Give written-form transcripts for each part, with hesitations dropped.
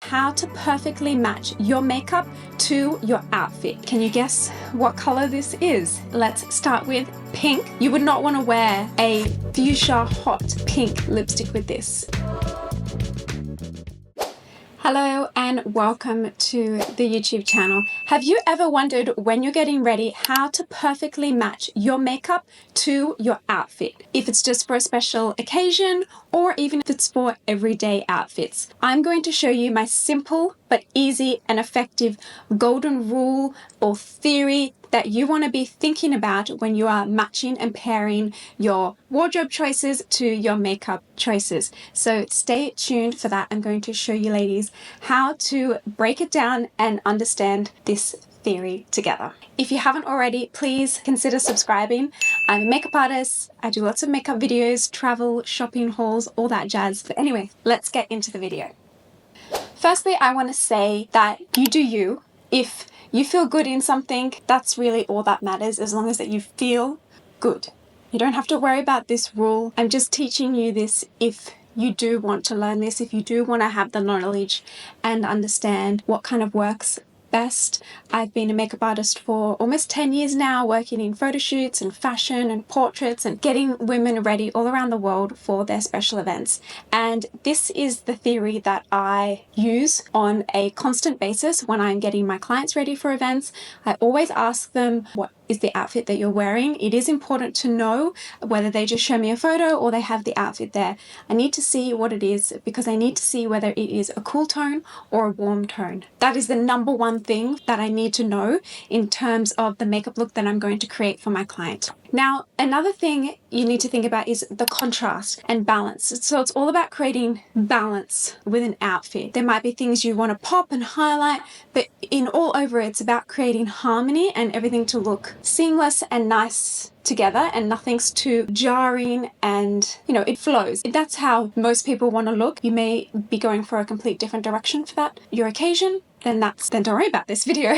how to perfectly match your makeup to your outfit. Can you guess what color this is? Let's start with pink. You would not want to wear a fuchsia hot pink lipstick with this. Hello and welcome to the YouTube channel. Have you ever wondered when you're getting ready how to perfectly match your makeup to your outfit? If it's just for a special occasion or even if it's for everyday outfits. I'm going to show you my simple but easy and effective golden rule or theory that you want to be thinking about when you are matching and pairing your wardrobe choices to your makeup choices. So stay tuned for that. I'm going to show you ladies how to break it down and understand this theory together. If you haven't already, please consider subscribing. I'm a makeup artist. I do lots of makeup videos, travel, shopping hauls, all that jazz. But anyway, let's get into the video. Firstly, I want to say that you do you. If you feel good in something, that's really all that matters, as long as that you feel good. You don't have to worry about this rule. I'm just teaching you this if you do want to learn this, if you do want to have the knowledge and understand what kind of works best. I've been a makeup artist for almost 10 years now, working in photo shoots and fashion and portraits and getting women ready all around the world for their special events. And this is the theory that I use on a constant basis when I'm getting my clients ready for events. I always ask them, what is the outfit that you're wearing? It is important to know whether they just show me a photo or they have the outfit there. I need to see what it is because I need to see whether it is a cool tone or a warm tone. That is the number one thing that I need to know in terms of the makeup look that I'm going to create for my client. Now, another thing you need to think about is the contrast and balance. So it's all about creating balance with an outfit. There might be things you want to pop and highlight, but in all over it's about creating harmony and everything to look seamless and nice together and nothing's too jarring and, you know, it flows. If that's how most people want to look, you may be going for a complete different direction for that, your occasion, then don't worry about this video.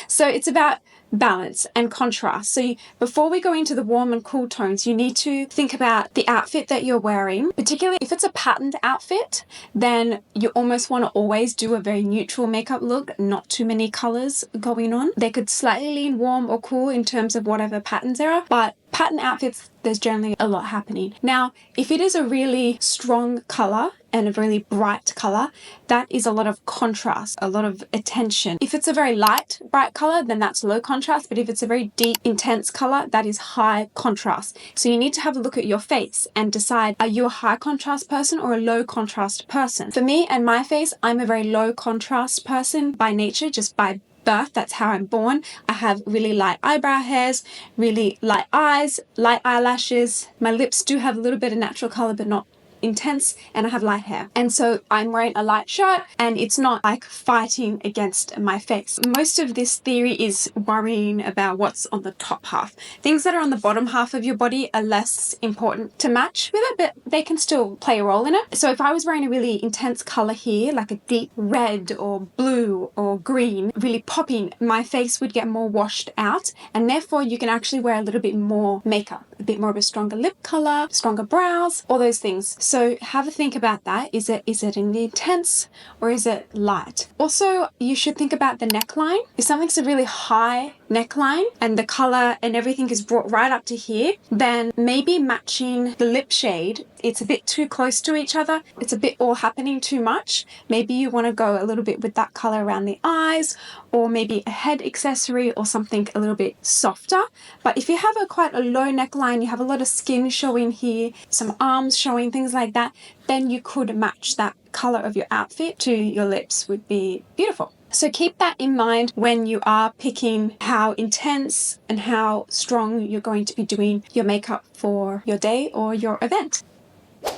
So it's about balance and contrast. So before we go into the warm and cool tones, you need to think about the outfit that you're wearing. Particularly if it's a patterned outfit, then you almost want to always do a very neutral makeup look, not too many colors going on. They could slightly lean warm or cool in terms of whatever patterns there are, but pattern outfits, there's generally a lot happening. Now, if it is a really strong color and a really bright color, that is a lot of contrast, a lot of attention. If it's a very light, bright color, then that's low contrast. But if it's a very deep, intense color, that is high contrast. So you need to have a look at your face and decide, are you a high contrast person or a low contrast person? For me and my face, I'm a very low contrast person by nature, just by birth. That's how I'm born. I have really light eyebrow hairs, really light eyes, light eyelashes. My lips do have a little bit of natural color, but not intense, and I have light hair. And so I'm wearing a light shirt and it's not like fighting against my face. Most of this theory is worrying about what's on the top half. Things that are on the bottom half of your body are less important to match with it, but they can still play a role in it. So if I was wearing a really intense color here, like a deep red or blue or green, really popping, my face would get more washed out, and therefore you can actually wear a little bit more makeup, a bit more of a stronger lip color, stronger brows, all those things. So have a think about that. Is it an intense or is it light? Also, you should think about the neckline. If something's a really high neckline and the color and everything is brought right up to here, then maybe matching the lip shade, it's a bit too close to each other. It's a bit all happening too much. Maybe you want to go a little bit with that color around the eyes, or maybe a head accessory or something a little bit softer. But if you have quite a low neckline, you have a lot of skin showing here, some arms showing, things like that, then you could match that color of your outfit to your lips, would be beautiful. So keep that in mind when you are picking how intense and how strong you're going to be doing your makeup for your day or your event.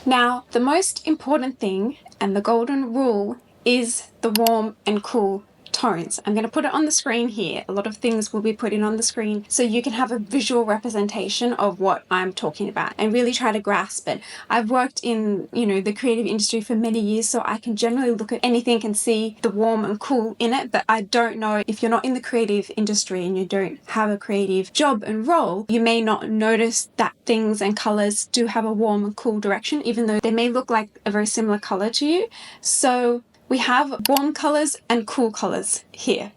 Now, the most important thing and the golden rule is the warm and cool tones. I'm going to put it on the screen here. A lot of things will be put in on the screen so you can have a visual representation of what I'm talking about and really try to grasp it. I've worked in, the creative industry for many years, so I can generally look at anything and see the warm and cool in it, but I don't know if you're not in the creative industry and you don't have a creative job and role, you may not notice that things and colors do have a warm and cool direction, even though they may look like a very similar color to you. So we have warm colors and cool colors here.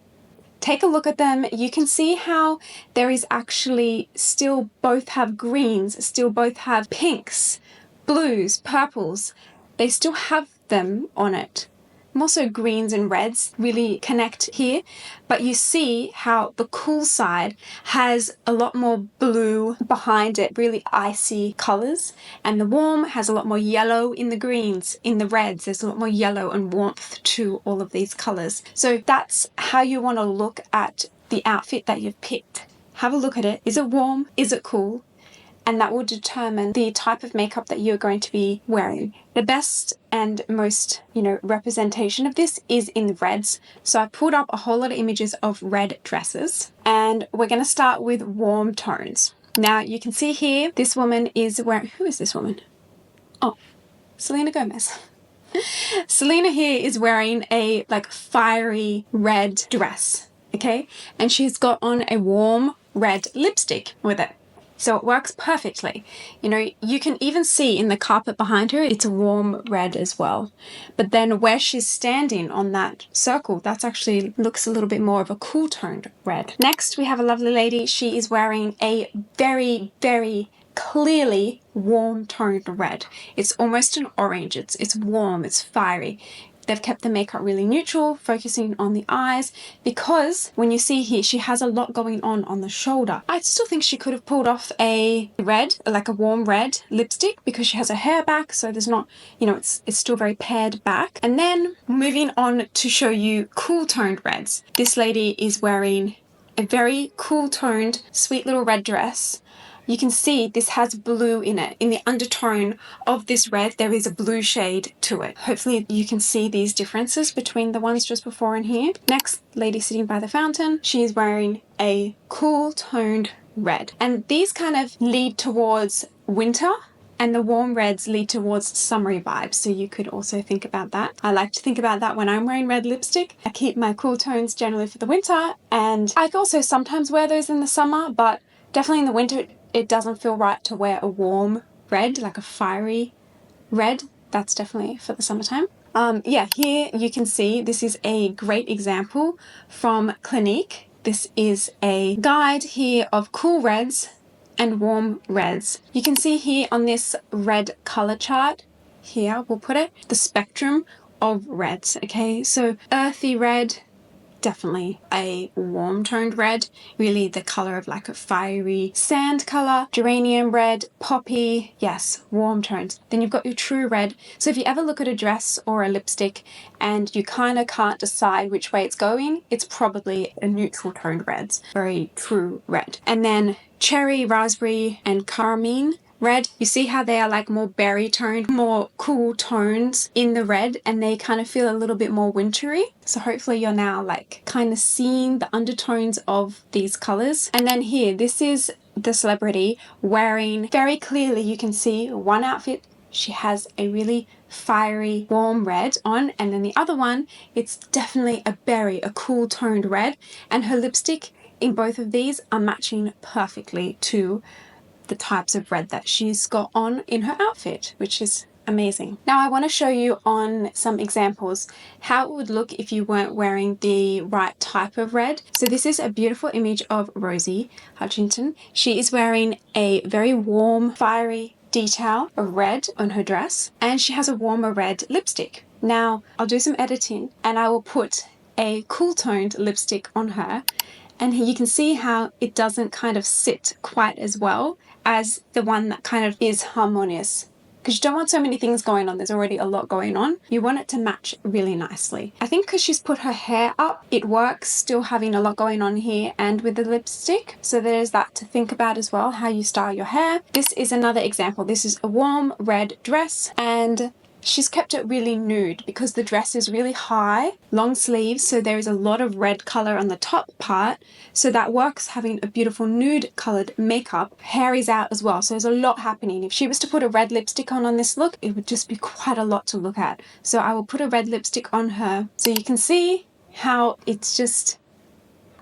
Take a look at them. You can see how there is actually still both have greens, still both have pinks, blues, purples. They still have them on it. Also greens and reds really connect here, but you see how the cool side has a lot more blue behind it, really icy colors, and the warm has a lot more yellow in the greens, in the reds. There's a lot more yellow and warmth to all of these colors. So that's how you want to look at the outfit that you've picked. Have a look at it. Is it warm? Is it cool? And that will determine the type of makeup that you're going to be wearing. The best and most, representation of this is in the reds. So I pulled up a whole lot of images of red dresses, and we're going to start with warm tones. Now you can see here, this woman is wearing, who is this woman? Oh, Selena Gomez. Selena here is wearing a fiery red dress, okay? And she's got on a warm red lipstick with it. So it works perfectly. You can even see in the carpet behind her, it's a warm red as well. But then where she's standing on that circle, that's actually looks a little bit more of a cool toned red. Next, we have a lovely lady. She is wearing a very, very clearly warm toned red. It's almost an orange. It's warm, it's fiery. They've kept the makeup really neutral, focusing on the eyes, because when you see here, she has a lot going on the shoulder. I still think she could have pulled off a red, like a warm red lipstick, because she has her hair back, so there's not, it's still very pared back. And then moving on to show you cool toned reds. This lady is wearing a very cool toned, sweet little red dress. You can see this has blue in it. In the undertone of this red, there is a blue shade to it. Hopefully you can see these differences between the ones just before and here. Next, lady sitting by the fountain. She is wearing a cool toned red. And these kind of lead towards winter, and the warm reds lead towards summery vibes. So you could also think about that. I like to think about that when I'm wearing red lipstick. I keep my cool tones generally for the winter, and I also sometimes wear those in the summer, but definitely in the winter, it doesn't feel right to wear a warm red, like a fiery red. That's definitely for the summertime. Here you can see this is a great example from Clinique. This is a guide here of cool reds and warm reds. You can see here on this red color chart, here we'll put it, the spectrum of reds, okay? So earthy red, definitely a warm toned red, really the color of like a fiery sand color. Geranium red, poppy, yes, warm tones. Then you've got your true red. So if you ever look at a dress or a lipstick and you kind of can't decide which way it's going, it's probably a neutral toned reds, very true red. And then cherry, raspberry, and carmine red, you see how they are like more berry toned, more cool tones in the red, and they kind of feel a little bit more wintry. So hopefully you're now like kind of seeing the undertones of these colors. And then here, this is the celebrity wearing, very clearly you can see one outfit, she has a really fiery warm red on, and then the other one, it's definitely a berry, a cool toned red, and her lipstick in both of these are matching perfectly to the types of red that she's got on in her outfit, which is amazing. Now I want to show you on some examples how it would look if you weren't wearing the right type of red. So this is a beautiful image of Rosie Hutchinson. She is wearing a very warm, fiery detail of red on her dress, and she has a warmer red lipstick. Now I'll do some editing and I will put a cool toned lipstick on her, and you can see how it doesn't kind of sit quite as well as the one that kind of is harmonious, because you don't want so many things going on. There's already a lot going on. You want it to match really nicely. I think because she's put her hair up, it works still having a lot going on here and with the lipstick. So there's that to think about as well, how you style your hair. This is another example. This is a warm red dress, and she's kept it really nude because the dress is really high, long sleeves, so there is a lot of red color on the top part, so that works having a beautiful nude colored makeup. Hair is out as well, so there's a lot happening. If she was to put a red lipstick on this look, it would just be quite a lot to look at. So I will put a red lipstick on her so you can see how it's just,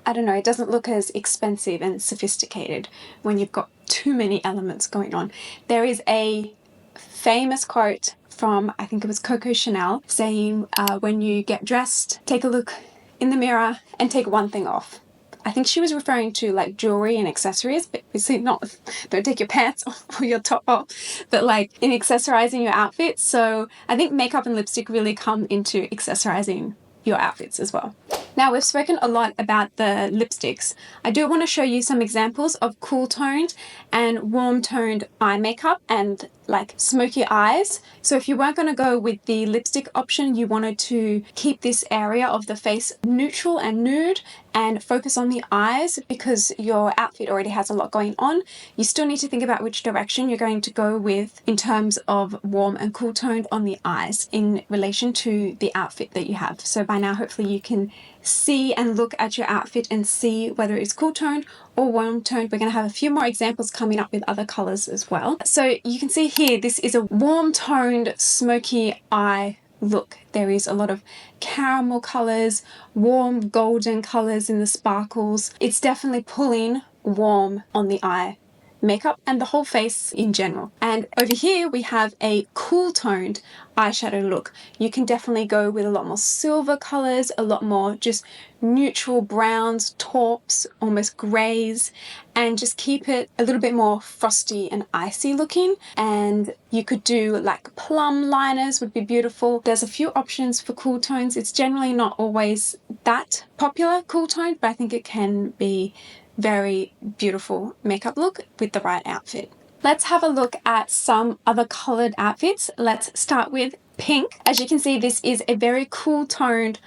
I don't know, it doesn't look as expensive and sophisticated when you've got too many elements going on. There is a famous quote from, I think it was Coco Chanel, saying when you get dressed, take a look in the mirror and take one thing off. I think she was referring to like jewelry and accessories, but obviously not, don't take your pants off or your top off, but like in accessorizing your outfit. So I think makeup and lipstick really come into accessorizing your outfits as well. Now, we've spoken a lot about the lipsticks. I do want to show you some examples of cool toned and warm toned eye makeup and like smoky eyes. So if you weren't going to go with the lipstick option, you wanted to keep this area of the face neutral and nude and focus on the eyes because your outfit already has a lot going on. You still need to think about which direction you're going to go with in terms of warm and cool toned on the eyes in relation to the outfit that you have. So by now, hopefully you can see and look at your outfit and see whether it's cool toned or warm toned. We're going to have a few more examples coming up with other colors as well. So you can see here, this is a warm toned smoky eye look. There is a lot of caramel colors, warm golden colors in the sparkles. It's definitely pulling warm on the eye makeup and the whole face in general. And over here we have a cool toned eyeshadow look. You can definitely go with a lot more silver colors, a lot more just neutral browns, taupes, almost grays, and just keep it a little bit more frosty and icy looking. And you could do like plum liners would be beautiful. There's a few options for cool tones. It's generally not always that popular cool tone, but I think it can be very beautiful makeup look with the right outfit. Let's have a look at some other colored outfits. Let's start with pink. As you can see, this is a very cool toned,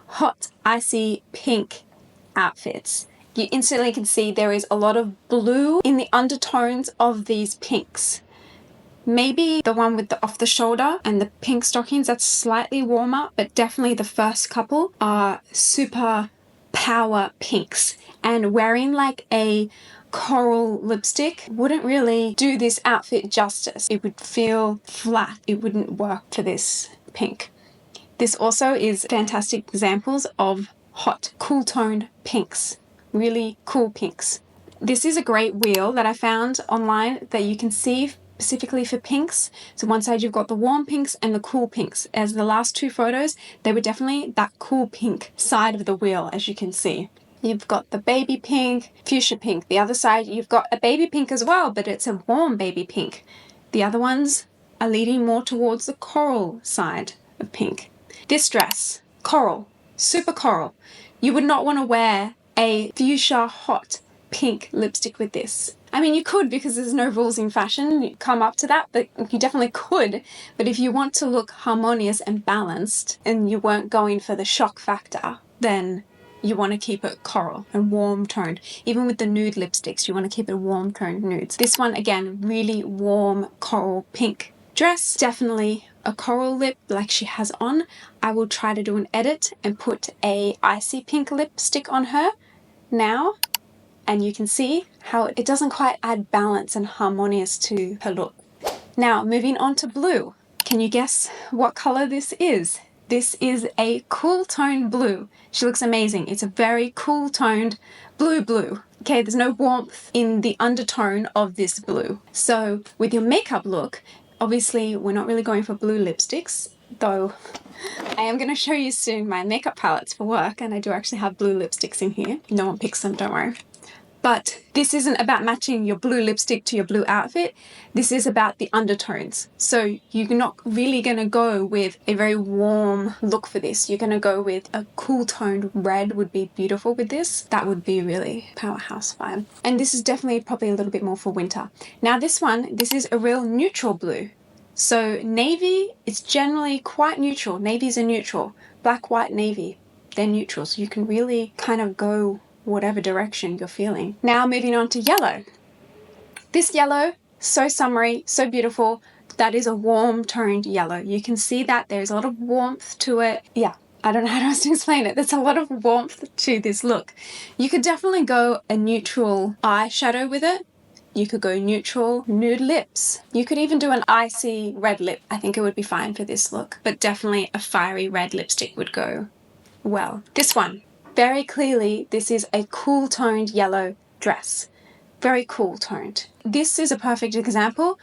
hot, icy pink outfit. You instantly can see there is a lot of blue in the undertones of these pinks. Maybe the one with the off the shoulder and the pink stockings, that's slightly warmer, but definitely the first couple are super power pinks. And wearing like a coral lipstick wouldn't really do this outfit justice. It would feel flat. It wouldn't work for this pink. This also is fantastic examples of hot, cool toned pinks. Really cool pinks. This is a great wheel that I found online that you can see specifically for pinks. So one side you've got the warm pinks and the cool pinks. As the last two photos, they were definitely that cool pink side of the wheel, as you can see. You've got the baby pink, fuchsia pink. The other side, you've got a baby pink as well, but it's a warm baby pink. The other ones are leading more towards the coral side of pink. This dress, coral, super coral. You would not want to wear a fuchsia hot pink lipstick with this. I mean, you could because there's no rules in fashion. You come up to that, but you definitely could. But if you want to look harmonious and balanced and you weren't going for the shock factor, then you want to keep it coral and warm toned. Even with the nude lipsticks, you want to keep it warm toned nudes. This one, again, really warm coral pink dress. Definitely a coral lip like she has on. I will try to do an edit and put a icy pink lipstick on her now. And you can see how it doesn't quite add balance and harmonious to her look. Now, moving on to blue. Can you guess what color this is? This is a cool toned blue. She looks amazing. It's a very cool toned blue. Okay, there's no warmth in the undertone of this blue. So with your makeup look, obviously we're not really going for blue lipsticks, though I am going to show you soon my makeup palettes for work, and I do actually have blue lipsticks in here. No one picks them, don't worry. But this isn't about matching your blue lipstick to your blue outfit. This is about the undertones. So you're not really going to go with a very warm look for this. You're going to go with a cool toned red would be beautiful with this. That would be really powerhouse vibe. And this is definitely probably a little bit more for winter. Now this one, this is a real neutral blue. So navy is generally quite neutral. Navy's a neutral. Black, white, navy, they're neutral. So you can really kind of go whatever direction you're feeling. Now moving on to yellow. This yellow, so summery, so beautiful. That is a warm toned yellow. You can see that there's a lot of warmth to it. Yeah, I don't know how else to explain it. There's a lot of warmth to this look. You could definitely go a neutral eyeshadow with it. You could go neutral nude lips. You could even do an icy red lip. I think it would be fine for this look, but definitely a fiery red lipstick would go well. This one. Very clearly, this is a cool toned yellow dress. Very cool toned. This is a perfect example.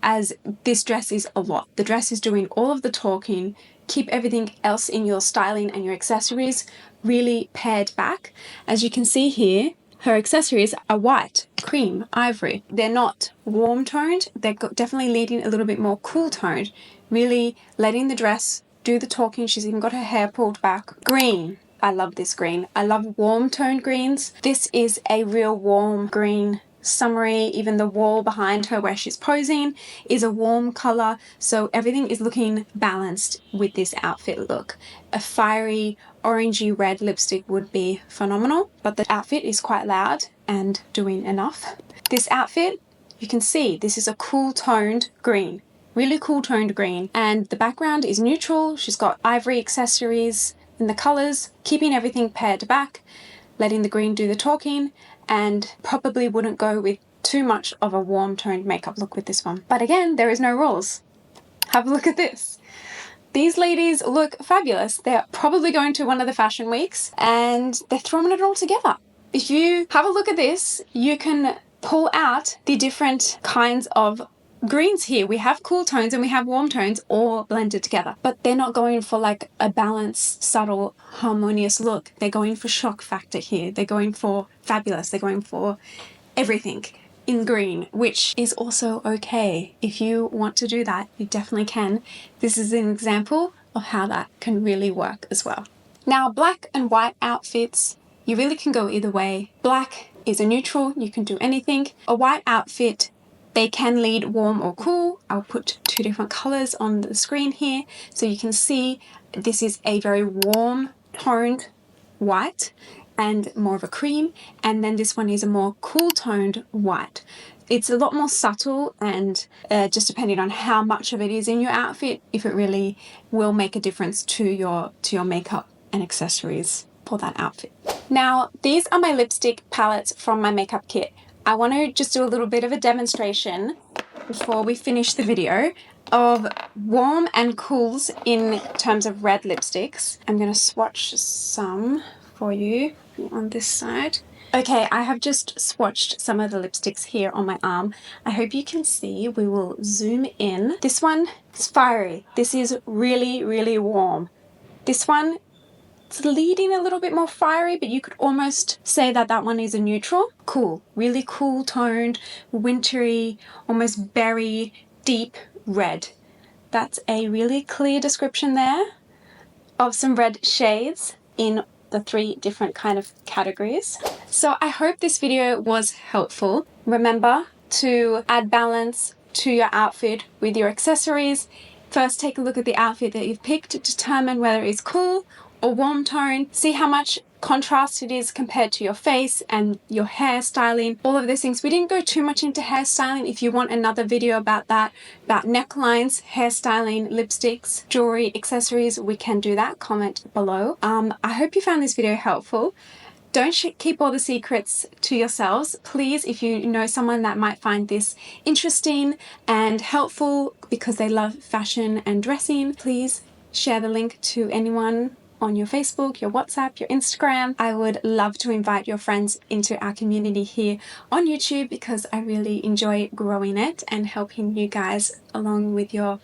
as this dress is a lot. The dress is doing all of the talking. Keep everything else in your styling and your accessories really pared back. As you can see here, her accessories are white, cream, ivory. They're not warm toned. They're definitely leading a little bit more cool toned, really letting the dress do the talking. She's even got her hair pulled back. Green. I love this green. I love warm toned greens. This is a real warm green, summery. Even the wall behind her where she's posing is a warm color. So everything is looking balanced with this outfit look. A fiery orangey red lipstick would be phenomenal, but the outfit is quite loud and doing enough. This outfit, you can see this is a cool toned green, really cool toned green, and the background is neutral. She's got ivory accessories in the colors, keeping everything pared back, letting the green do the talking, and probably wouldn't go with too much of a warm toned makeup look with this one. But again, there is no rules. Have a look at this. These ladies look fabulous. They're probably going to one of the fashion weeks and they're throwing it all together. If you have a look at this, you can pull out the different kinds of greens here. We have cool tones and we have warm tones all blended together, but they're not going for like a balanced, subtle, harmonious look. They're going for shock factor here. They're going for fabulous. They're going for everything in green, which is also okay. If you want to do that, you definitely can. This is an example of how that can really work as well. Now, black and white outfits, you really can go either way. Black is a neutral, you can do anything. A white outfit, they can lead warm or cool. I'll put two different colors on the screen here so you can see this is a very warm toned white and more of a cream, and then this one is a more cool toned white. It's a lot more subtle, and just depending on how much of it is in your outfit, if it really will make a difference to your makeup and accessories for that outfit. Now, these are my lipstick palettes from my makeup kit. I want to just do a little bit of a demonstration before we finish the video of warm and cools in terms of red lipsticks. I'm going to swatch some for you on this side. Okay, I have just swatched some of the lipsticks here on my arm. I hope you can see. We will zoom in. This one is fiery. This is really, really warm. This one, it's leading a little bit more fiery, but you could almost say that that one is a neutral. Cool, really cool toned, wintry, almost berry, deep red. That's a really clear description there of some red shades in the three different kind of categories. So I hope this video was helpful. Remember to add balance to your outfit with your accessories. First, take a look at the outfit that you've picked to determine whether it's cool or warm tone. See how much contrast it is compared to your face and your hairstyling, all of those things. We didn't go too much into hairstyling. If you want another video about that, about necklines, hairstyling, lipsticks, jewelry, accessories, we can do that. Comment below. I hope you found this video helpful. Don't keep all the secrets to yourselves. Please, if you know someone that might find this interesting and helpful because they love fashion and dressing, please share the link to anyone on your Facebook, your WhatsApp, your Instagram. I would love to invite your friends into our community here on YouTube because I really enjoy growing it and helping you guys along with your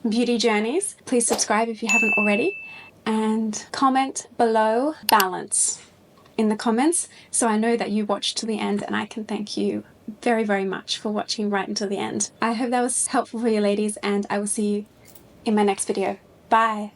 beauty journeys. Please subscribe if you haven't already and comment below balance in the comments so I know that you watched to the end, and I can thank you very, very much for watching right until the end. I hope that was helpful for you ladies, and I will see you in my next video. Bye.